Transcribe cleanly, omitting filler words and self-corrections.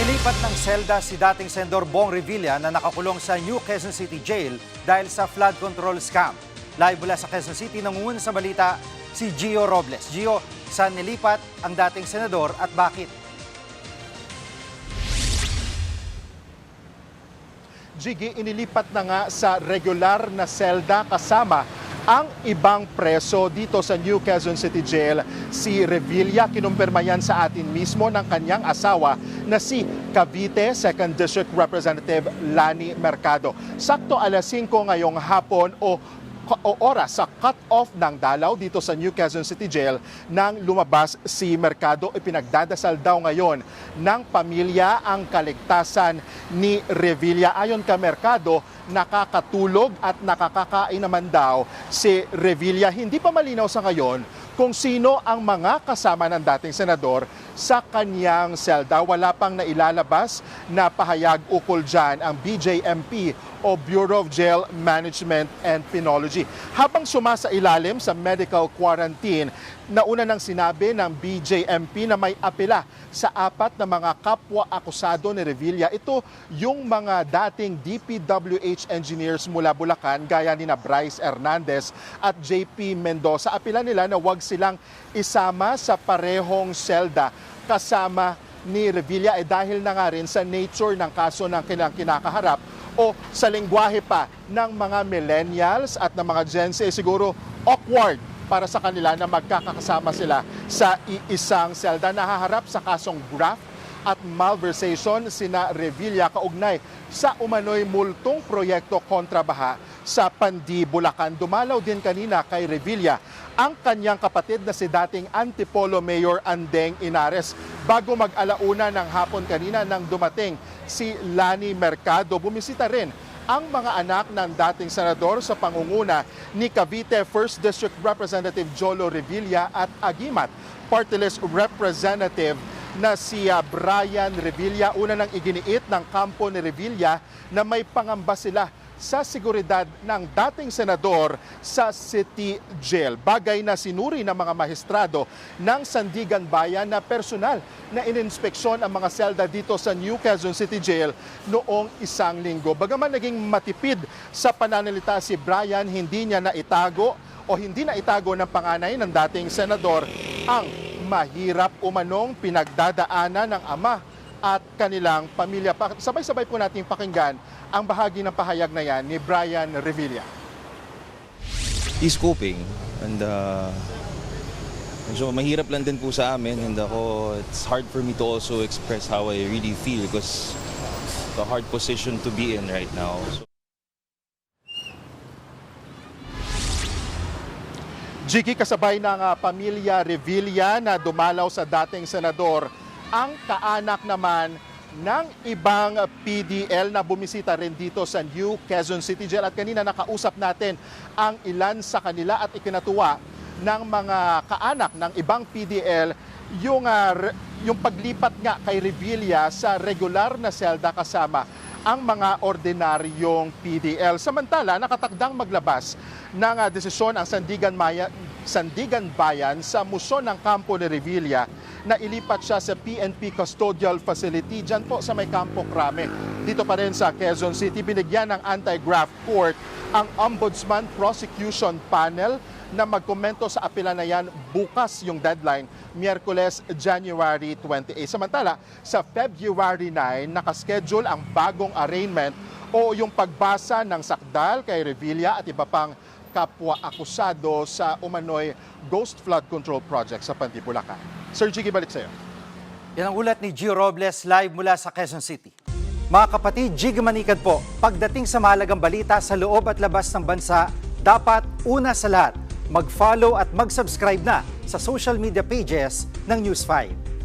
Inilipat ng selda si dating Senador Bong Revilla na nakakulong sa New Quezon City Jail dahil sa flood control scam. Live mula sa Quezon City, nangunguna sa balita si Gio Robles. Gio, saan nilipat ang dating senador at bakit? Jiggy, inilipat na nga sa regular na selda kasama ang ibang preso dito sa New Quezon City Jail. Si Revilla, kinumpirma yan sa atin mismo ng kanyang asawa na si Cavite 2nd District Representative Lani Mercado. Sakto alas 5 ngayong hapon o oras sa cut-off ng dalaw dito sa New Quezon City Jail nang lumabas si Mercado. Ipinagdadasal daw ngayon ng pamilya ang kaligtasan ni Revilla. Ayon kay Mercado, nakakatulog at nakakakain naman daw si Revilla. Hindi pa malinaw sa ngayon kung sino ang mga kasama ng dating senador sa kanyang selda. Wala pang nailalabas na pahayag ukol dyan ang BJMP o Bureau of Jail Management and Penology. Habang sumasailalim sa medical quarantine, nauna nang sinabi ng BJMP na may apela sa 4 na mga kapwa-akusado ni Revilla. Ito yung mga dating DPWH engineers mula Bulacan, gaya ni Bryce Hernandez at JP Mendoza. Apela nila na wag silang isama sa parehong selda kasama ni Revilla dahil na nga rin sa nature ng kaso ng kanilang kinakaharap o sa lengguwahe pa ng mga millennials at ng mga Gen Z, siguro awkward para sa kanila na magkakasama sila sa iisang selda. Nahaharap sa kasong graft at malversation sina Revilla kaugnay sa umano'y multong proyekto kontrabaha sa Pandi, Bulacan. Dumalaw din kanina kay Revilla ang kanyang kapatid na si dating Antipolo Mayor Andeng Inares. Bago mag-alauna ng hapon kanina nang dumating si Lani Mercado, bumisita rin ang mga anak ng dating senador sa pangunguna ni Cavite 1st District Representative Jolo Revilla at Aguimat Party List Representative na si Brian Revilla. Una nang iginiit ng kampo ni Revilla na may pangamba sila sa seguridad ng dating senador sa City Jail. Bagay na sinuri ng mga maestrado ng Sandigan Bayan na personal na ininspeksyon ang mga selda dito sa New Quezon City Jail noong isang linggo. Bagaman naging matipid sa pananalita si Brian, hindi niya naitago o hindi na itago ng panganay ng dating senador ang mahirap umanong pinagdadaanan ng ama at kanilang pamilya. Sabay-sabay po nating pakinggan ang bahagi ng pahayag na yan ni Brian Revilla. He's coping and so mahirap lang din po sa amin and it's hard for me to also express how I really feel because it's a hard position to be in right now. Jiggy, kasabay ng pamilya Revilla na dumalaw sa dating senador, ang kaanak naman ng ibang PDL na bumisita rin dito sa New Quezon City Jail. At kanina nakausap natin ang ilan sa kanila at ikinatuwa ng mga kaanak ng ibang PDL yung paglipat nga kay Revilla sa regular na selda kasama ang mga ordinaryong PDL. Samantala, nakatakdang maglabas ng desisyon ang Sandigan Bayan sa musyon ng kampo ni Revilla na ilipat siya sa PNP Custodial Facility dyan po sa may Campo Crame. Dito pa rin sa Quezon City, binigyan ng anti-graft court ang Ombudsman Prosecution Panel na magkomento sa apela na yan. Bukas yung deadline, Miyerkules, January 28. Samantala, sa February 9, nakaschedule ang bagong arraignment o yung pagbasa ng sakdal kay Revilla at iba pang kapwa-akusado sa umano'y Ghost Flood Control Project sa Pandi, Bulacan. Sir Jiggy, balik sa'yo. Yan ang ulat ni Gio Robles live mula sa Quezon City. Mga kapatid, Jiggy Manikad po, pagdating sa mahalagang balita sa loob at labas ng bansa, dapat una sa lahat, mag-follow at mag-subscribe na sa social media pages ng News 5.